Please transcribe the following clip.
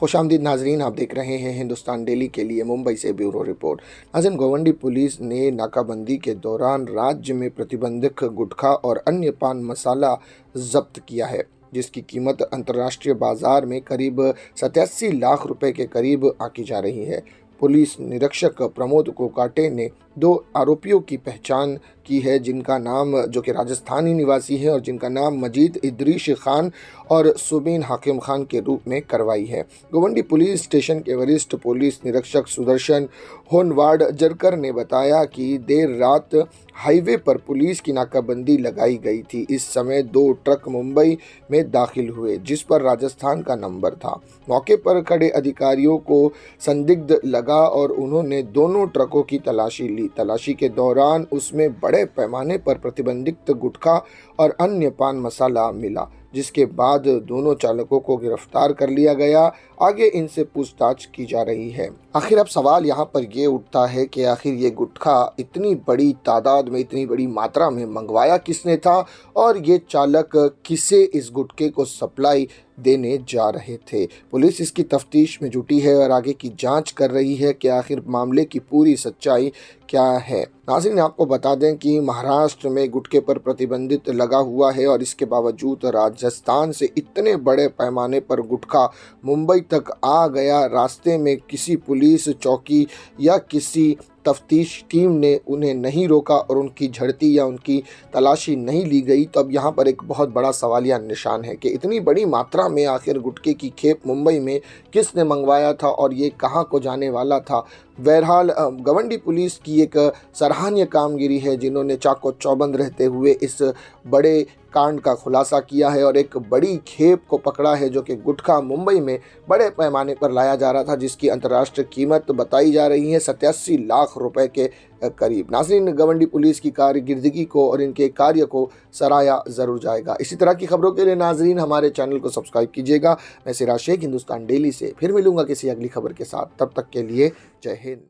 खुशामदीद नाजरीन, आप देख रहे हैं हिंदुस्तान डेली के लिए मुंबई से ब्यूरो रिपोर्ट। नाज़रीन, गोवंडी पुलिस ने नाकाबंदी के दौरान राज्य में प्रतिबंधित गुटखा और अन्य पान मसाला जब्त किया है, जिसकी कीमत अंतर्राष्ट्रीय बाजार में करीब 87 लाख रुपए के करीब आकी जा रही है। पुलिस निरीक्षक प्रमोद कोकाटे ने 2 आरोपियों की पहचान की है, जिनका नाम जो कि राजस्थानी निवासी है और जिनका नाम मजीद इदरीश खान और सुबीन हाकिम खान के रूप में करवाई है। गोवंडी पुलिस स्टेशन के वरिष्ठ पुलिस निरीक्षक सुदर्शन होनवाड जरकर ने बताया कि देर रात हाईवे पर पुलिस की नाकाबंदी लगाई गई थी। इस समय 2 ट्रक मुंबई में दाखिल हुए, जिस पर राजस्थान का नंबर था। मौके पर खड़े अधिकारियों को संदिग्ध लगा और उन्होंने दोनों ट्रकों की तलाशी ली। तलाशी के दौरान उसमें बड़े पैमाने पर प्रतिबंधित गुटखा और अन्य पान मसाला मिला, जिसके बाद दोनों चालकों को गिरफ्तार कर लिया गया। आगे इनसे पूछताछ की जा रही है। आखिर अब सवाल यहाँ पर ये उठता है कि आखिर ये गुटखा इतनी बड़ी तादाद में, इतनी बड़ी मात्रा में मंगवाया किसने था और ये चालक किसे इस गुटखे को सप्लाई देने जा रहे थे। पुलिस इसकी तफ्तीश में जुटी है और आगे की जांच कर रही है कि आखिर मामले की पूरी सच्चाई क्या है। नाज़रीन, आपको बता दें कि महाराष्ट्र में गुटखे पर प्रतिबंधित लगा हुआ है और इसके बावजूद राजस्थान से इतने बड़े पैमाने पर गुटखा मुंबई तक आ गया। रास्ते में किसी पुलिस चौकी या किसी तफ्तीश टीम ने उन्हें नहीं रोका और उनकी झड़ती या उनकी तलाशी नहीं ली गई। तो अब यहाँ पर एक बहुत बड़ा सवालिया निशान है कि इतनी बड़ी मात्रा में आखिर गुटखे की खेप मुंबई में किसने मंगवाया था और ये कहाँ को जाने वाला था। बहरहाल गोवंडी पुलिस की एक सराहनीय कामगिरी है, जिन्होंने चाको चौबंद रहते हुए इस बड़े कांड का खुलासा किया है और एक बड़ी खेप को पकड़ा है, जो कि गुटखा मुंबई में बड़े पैमाने पर लाया जा रहा था, जिसकी अंतर्राष्ट्रीय कीमत बताई जा रही है 87 लाख रुपए के करीब। नाज़रीन, गोवंडी पुलिस की कारकिर्दगी को और इनके कार्य को सराहा ज़रूर जाएगा। इसी तरह की खबरों के लिए नाज़रीन हमारे चैनल को सब्सक्राइब कीजिएगा। मैं सिराज शेख, हिंदुस्तान डेली से फिर मिलूंगा किसी अगली खबर के साथ। तब तक के लिए जय हिंद।